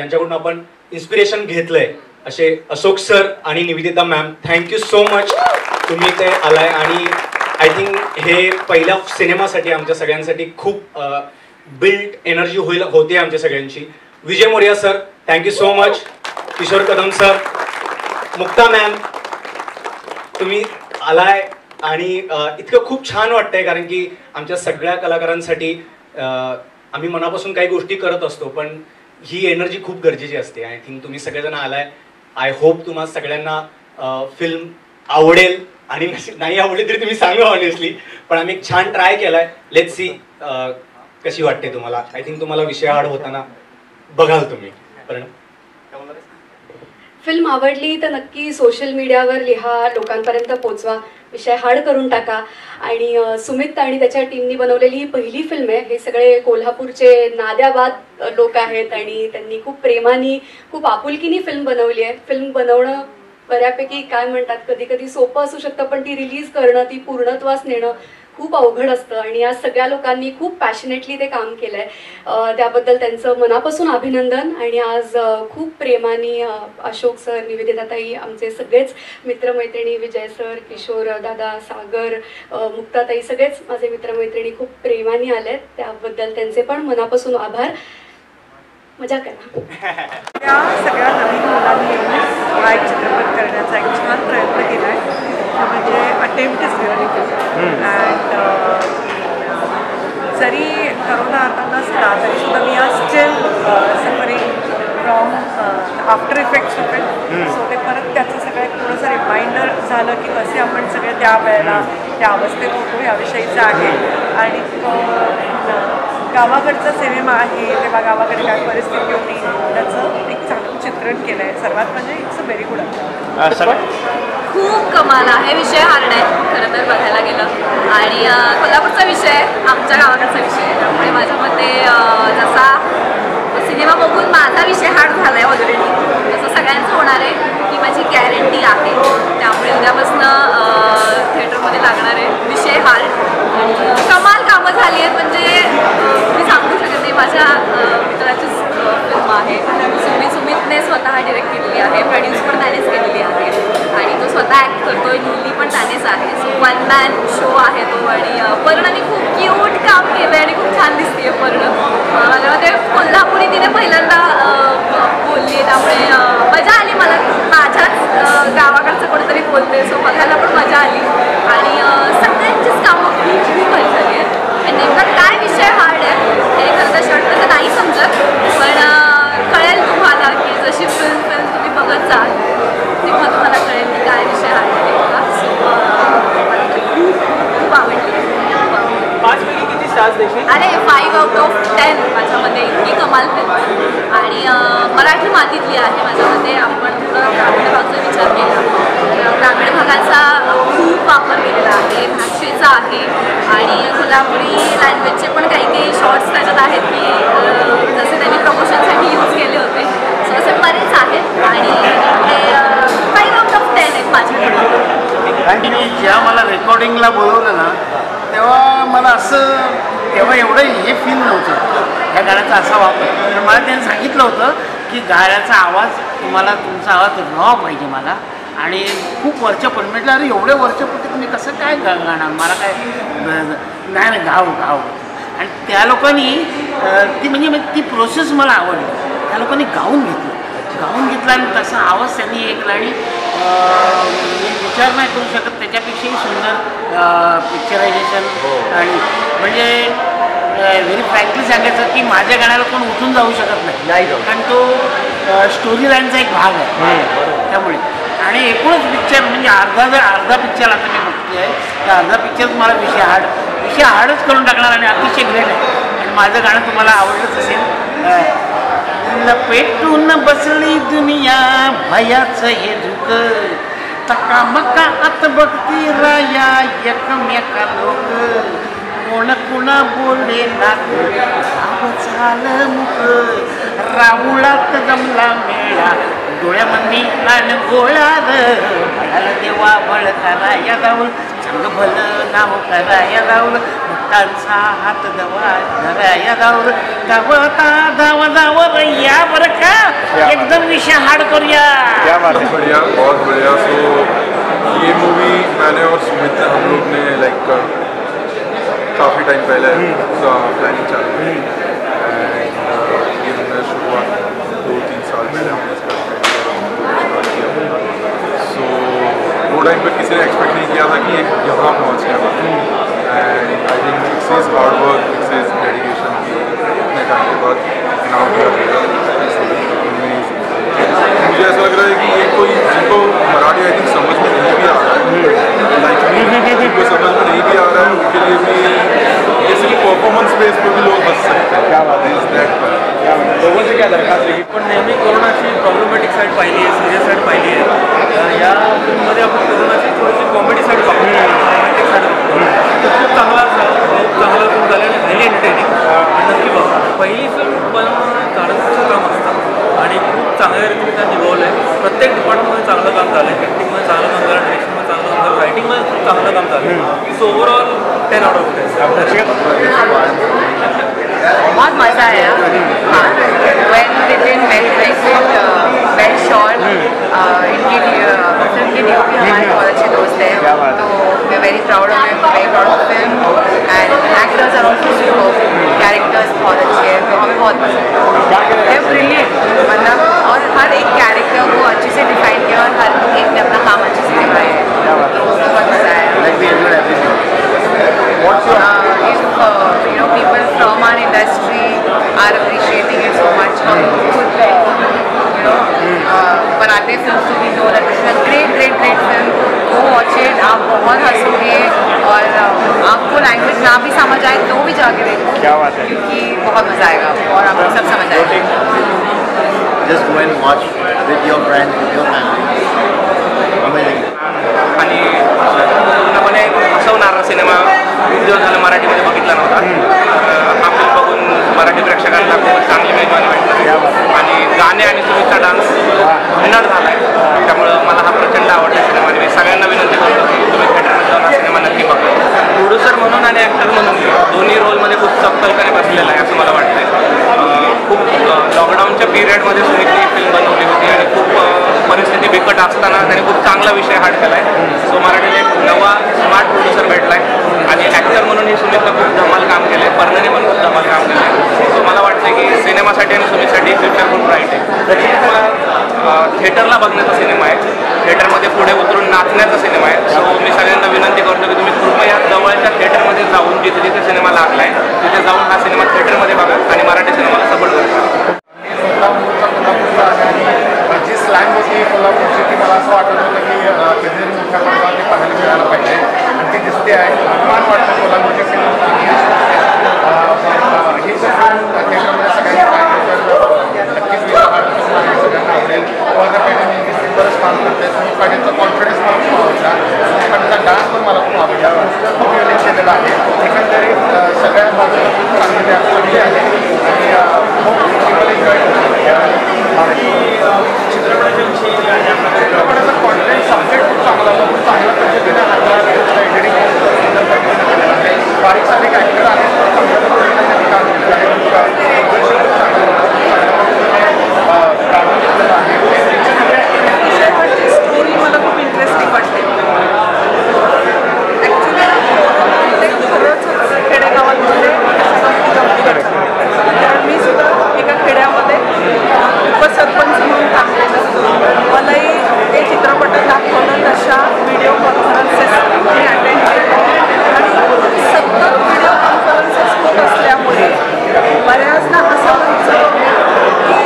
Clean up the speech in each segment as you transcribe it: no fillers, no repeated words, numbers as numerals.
ज्यांच्याकडून आपण इन्स्पिरेशन घेतलंय असे अशोक सर आणि Nivedita ma'am, thank you so much तुम्ही ते आलाय. आणि आय थिंक हे पहिल्या सिनेमासाठी आमच्या सगळ्यांसाठी खूप बिल्ड एनर्जी होते आमच्या सगळ्यांची. Vijay Moriya sir, thank you so much. Kishore Kadam sir, Mukta ma'am, तुम्ही आलाय आणि इतकं खूप छान वाटतंय कारण की आमच्या सगळ्या कलाकारांसाठी आम्ही मनापासून काही गोष्टी करत असतो, पण ही एनर्जी खूप गरजेची असते. आय थिंक तुम्ही सगळेजण आलाय. आय होप तुम्हाला सगळ्यांना फिल्म आवडेल आणि नाही आवडली तरी तुम्ही सांगा ऑनेस्टली, पण आम्ही एक छान ट्राय केलाय. लेट्स सी कशी वाटते तुम्हाला. आय थिंक तुम्हाला विषय हार्ड होताना बघाल तुम्ही. फिल्म आवडली तर नक्की सोशल मीडियावर लिहा, लोकांपर्यंत पोचवा, विषय हार्ड करून टाका. आणि सुमित आणि त्याच्या टीमनी बनवलेली ही पहिली फिल्म आहे. हे सगळे कोल्हापूरचे नाद्याबाद लोक आहेत आणि त्यांनी खूप प्रेमाने खूप आपुलकीने फिल्म बनवली आहे. फिल्म बनवणं बऱ्यापैकी काय म्हणतात कधी कधी सोपं असू शकतं, पण ती रिलीज करणं, ती पूर्णत्वास नेणं खूप अवघड असतं. आणि या सगळ्या लोकांनी खूप पॅशनेटली ते काम केलं आहे, त्याबद्दल त्यांचं मनापासून अभिनंदन. आणि आज खूप प्रेमाने अशोक सर, निवेदिताताई, आमचे सगळेच मित्रमैत्रिणी, विजय सर, किशोर दादा, सागर, मुक्ताताई, सगळेच माझे मित्रमैत्रिणी खूप प्रेमाने आलेत, त्याबद्दल त्यांचे पण मनापासून आभार. मजा करा. त्या सगळ्या नवीन मुलांनी हा एक चित्रपट करण्याचा एक छान प्रयत्न केला आहे. म्हणजे attempt is really good. And जरी करोना आता नसला तरी सुद्धा मी आज steel suffering from after effects of it. So ते परत त्याचं सगळं थोडंसं रिमाइंडर झालं की कसे आपण सगळे त्या वेळेला त्या अवस्थेत होतो याविषयीचं आहे. आणि गावाकडचा सिनेमा आहे तेव्हा गावाकडे काय परिस्थिती होती त्याचं एक चांगलं चित्रण केलं आहे. सर्वात म्हणजे इट्स अ व्हेरी गुड. खूप कमाल आहे. विषय हार्ड आहे खरं तर बघायला गेलं. आणि कोल्हापूरचा विषय आमच्या गावाकडचा विषय, त्यामुळे माझ्या मते जसा सिनेमा बघून माझा विषय हार्ड झाला आहे ऑलरेडी, तसं सगळ्यांचं होणार आहे ही माझी गॅरंटी आहे. त्यामुळे उद्यापासून थिएटरमध्ये लागणार आहे विषय हार्ड. आणि कमाल कामं झाली आहेत. म्हणजे मी सांगू शकत नाही. माझ्या मित्राचीच फिल्म आहे. सुमितने स्वतः डिरेक्ट केलेली आहे, प्रोड्यूस पण त्यानेच केलेली आहे आणि तो स्वतः ॲक्ट करतोय, लिहिली पण त्यानेच आहे. सो वन मॅन शो आहे तो. आणि पर्णाने खूप क्यूट काम केलं आहे आणि खूप छान दिसते पर्ण. माझ्या मते कोल्हापुरी तिने पहिल्यांदा बोलली, त्यामुळे मजा आली मला. माझ्याच गावाकडचं कोणीतरी बोलते, सो बघायला पण मजा आली. आणि सगळ्यांचीच कामं खूप भारी झाली आहेत. आणि नेमका काय विषय हार्ड आहे हे खरं तर शॉर्ट तर नाही समजत, पण कळेल तुम्हाला की जशी फिल्म तुम्ही बघत जाल तेव्हा तुम्हाला कळेल की काय विषय हार्ड आहे का. सो मला तर खूप आवडली. 5 पैकी किती स्टार्स देशील? अरे 5 आउट ऑफ 10 माझ्यामध्ये. इतकी कमाल फिल्म. आणि मराठी मातीतली आहे माझ्यामध्ये. आपण थोडं ग्रामीण भागाचा विचार केला तर ग्रामीण भागाचा खूप वापर केलेला आहे, भाषेचा आहे. आणि कोल्हापुरी लँग्वेजचे पण काही काही शॉर्ट्स त्याच्यात आहेत की जसे त्यांनी प्रमोशनसाठी यूज केले होते. सो असे बरेच आहेत आणि ते 5 आउट ऑफ 10 आहेत माझ्याकडे. कारण की जेव्हा मला रेकॉर्डिंगला बोलवलं ना तेव्हा मला असं तेव्हा एवढं हे फील नव्हतं ह्या गाण्याचा असा वापर. तर मला त्यांनी सांगितलं होतं की गाण्याचा आवाज तुमचा आवाज रॉ पाहिजे मला. आणि खूप वरच्या पण म्हटलं अरे एवढे वरच्या पण तुम्ही कसं काय गाणार, मला काय नाही गाव. आणि त्या लोकांनी ती म्हणजे ती प्रोसेस मला आवडली. त्या लोकांनी गाऊन घेतलं आणि तसा आवाज त्यांनी एक आणि विचार नाही करू शकत त्याच्यापेक्षाही सुंदर पिक्चरायझेशन. आणि म्हणजे व्हेरी फ्रँकली सांगायचं की माझ्या गाण्याला कोण उठून जाऊ शकत नाही, कारण तो स्टोरी लाईनचा एक भाग आहे. त्यामुळे आणि एकूणच पिक्चर म्हणजे अर्धा पिक्चर आता मी बघते आहे त्या अर्धा पिक्चर तुम्हाला विषय हार्डच करून टाकणार आणि अतिशय ग्रेट आहे. आणि माझं गाणं तुम्हाला आवडलंच असेल. लपेटून बसली दुनिया भयाचं हे धुक, टकामका आत बघती राया एकमेका लोक, कोण कुणा बोलले नाक झालं मुख, राहुळात जमला मेळा डोळ्यामंदी आणि गोळ्यात म्हणाला देवा बळकाला या जाऊन भलं नाव कराया लावलं भक्तांचा हात दवा धराया लावलं धावता धाव रैया बरं का एकदम विषय हाड करूया. बढ़िया, बहुत बढ़िया. सो ये मूवी मैंने और सुमित ने हम लोग ने लाइक काफ़ी टाइम पहले प्लानिंग चालू की ये हमने शुरुआत 2-3 साल पहले हमने इसका स्टार्ट किया. सो वो टाइम पर किसी ने एक्सपेक्ट नहीं किया था कि एक यहाँ पहुँच गया. And I think it's is hard work, it's is dedication की इतने टाइम के बाद इनाम मुझे ऐसा लग रहा है कि ये कोई जिनको मराठी आई थिंक समझ में नहीं भी आ रहा है, लाइक जिनको समझ में नहीं भी आ रहा है उनके लिए भी ये सिर्फ परफॉर्मन्स बेस पे भी लोग हंस सकते हैं. क्या बात है. लोगों से क्या दरखास्त आहे पण नेहमी कोरोनाची प्रॉब्लेमॅटिक साईड पाहिली आहे, सिरियस साईड पाहिली आहे. या फिल्ममध्ये आपण कोरोनाची थोडीशी कॉमेडी साईड पाहतो, रोमॅन्टिक साईड पाहतो. खूप चांगला फिल्म झाला आणि व्हेरी एंटरटेनिंग. नक्की बघा. पहिली फिल्म बनवणं काढण्याचं काम असतं आणि खूप चांगल्या रीतीने त्या निभावलं आहे. प्रत्येक डिपार्टमेंटमध्ये चांगलं काम झालं आहे. ॲक्टिंगमध्ये चांगलं काम झालं, डायरेक्शनमध्ये चांगलं काम झालं, रायटिंगमध्ये खूप चांगलं काम झालं. So overall 10 out of 10. बहुत मज़ा आया. Well written, well directed, well shot. इनके फिल्म के लिए भी हमारे बहुत अच्छे दोस्त हैं, तो we very proud of him, very proud of film. And actors are also super, characters बहुत अच्छे हैं, तो हमें बहुत पसंद है. दे ब्रिलियंट, मतलब और हर एक कैरेक्टर को अच्छे से डिफाइन किया और हर एक ने अपना काम अच्छे से निभाया है, तो बहुत मज़ा आया. If people from our industry are appreciating it so much, हम खुद बनाते फिल्म तो भी know that this is a great film. Go watch it. आप बहुत हंसोगे और आपको लैंग्वेज ना भी समझ आए तो भी जाके देखो. क्या बात है. क्योंकि बहुत मज़ा आएगा और आपको सब समझ आएगा. Just go and watch with your friends, with your family. Amazing. आणि पूर्णपणे हसवणारा सिनेमा खूप दिवस झालं मराठीमध्ये बघितला नव्हता. हा फिल्म बघून मराठी प्रेक्षकांना खूप चांगली मेजवानी वाटली आणि गाणे आणि सुमितचा डान्स भन्नाट झाला आहे. त्यामुळं मला हा प्रचंड आवडला सिनेमा आणि मी सगळ्यांना विनंती करतो की तुम्ही थिएटरमध्ये जाऊन हा सिनेमा नक्की बघा. प्रोड्युसर म्हणून आणि ॲक्टर म्हणून दोन्ही रोलमध्ये खूप चपखलपणे बसलेला आहे असं मला वाटतंय. खूप लॉकडाऊनच्या पिरियडमध्ये सुमितने ही फिल्म बनवली होती आणि खूप परिस्थिती बिकट असताना त्याने खूप चांगला विषय हार्ड केला आहे. सो मराठीला एक नवा स्मार्ट प्रोड्युसर भेटला आहे आणि ॲक्टर म्हणूनही सुमितनं खूप धमाल काम केलं आहे, पर्णने पण खूप धमाल काम केलं आहे. सो मला वाटतं की सिनेमासाठी आणि सुमितसाठी फ्युचर खूप ब्राईट आहे. त्याची थिएटरला बघण्याचा सिनेमा आहे, थिएटरमध्ये पुढे उतरून नाचण्याचा सिनेमा आहे. सो मी सगळ्यांना विनंती करतो की तुम्ही कृपया जवळच्या थिएटरमध्ये जाऊन जिथे जिथे सिनेमा लागला आहे तिथे जाऊन हा सिनेमा थिएटरमध्ये बघा आणि मराठी सिनेमाला सपोर्ट करा. जी स्लॅंग होती कोल्हापूरची ती मला असं वाटत होतं की कधीतरी मोठ्या प्रमाणात ते पाहायला मिळायला पाहिजे आणि ती दिसते आहे. अभिमान वाटतं कोल्हापूरच्या फिल्म ही जर फिल्म थिएटरमध्ये सगळ्यांनी पाहिजे तर नक्कीच सगळ्यांना आवडेल. वर्धा पॅटर्न बरंच काम करते. सुमित पाटीलचा कॉन्फिडन्स मला खूप आवडला. पाटीलचा डान्स पण मला खूप आवडला, खूप युनिक केलेला आहे. एकंदरीत सगळ्या बाजूला खूप चांगली ॲक्टिव्हिटी आहे आणि खूप पीपल एन्जॉय चित्रपटाचा कॉन्टेंट सब्जेक्ट खूप चांगला होता, खूप चांगल्या पद्धतीने हाताळला एडिटिंग सुंदर पद्धतीने केलेलं आहे. बारीक सारीक ॲक्टर आहे, चांगल्या पद्धतीने त्यांनी काम केलेलं आहे. खूप चांगलं काढून घेतलेलं आहे. शेवटची स्टोरी मला खूप इंटरेस्टिंग वाटते. ॲक्च्युली खरंच खेडेगावांमध्ये कारण मी सुद्धा एका खेड्यामध्ये उपसरपंच म्हणून काम केलं. मलाही ते चित्रपटात दाखवलं तशा व्हिडिओ कॉन्फरन्सेस मी अटेंड केल्या आणि सतत व्हिडिओ कॉन्फरन्सेस होत असल्यामुळे बऱ्याचदा असं व्हायचं की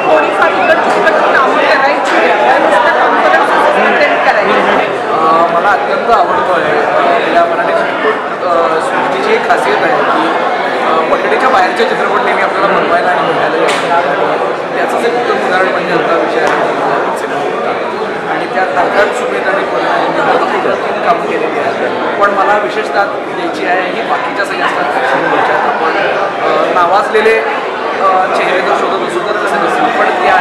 थोडीफार इकडची तिकडची कामं करायची आणि नुसत्या कॉन्फरन्सेस अटेंड करायची. मला अत्यंत आवडतो आहे या मराठी सृष्टीची एक खासियत आहे की पट्टीच्या बाहेरचे चित्रपट नेहमी आपल्याला बनवायला आणि बघायला येतात. त्याचंच एक उत्तम उदाहरण म्हणजे आता विषय आहे आणि त्या तारखात सुमित आणि पद्धतीने कामं केलेली आहेत. पण मला विशेषतः द्यायची आहे ही बाकीच्या सगळ्या ज्याच्यात आपण नावाजलेले चेहरे जर शोधत असू तर तसे नसेल पण त्या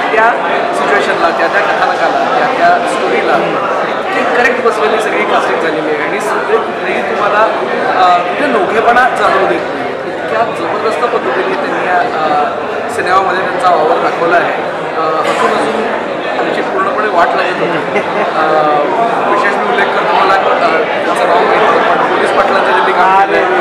सिच्युएशनला त्या कथानकाला त्या स्टोरीला इतके ती करेक्ट बसलेली सगळी कास्टिंग झालेली आहे आणि सगळे कुठेही तुम्हाला कुठे नवखेपणा जाणवू देत नाही. इतक्या जबरदस्त पद्धतीने त्यांनी सिनेमामध्ये त्यांचा वावर दाखवला आहे. हसून हसून त्याची पूर्णपणे वाट लागत होती. विशेष मी उल्लेख करतो मला त्यांचं नाव माहिती पण पोलीस पाटलांचं जे काम केलं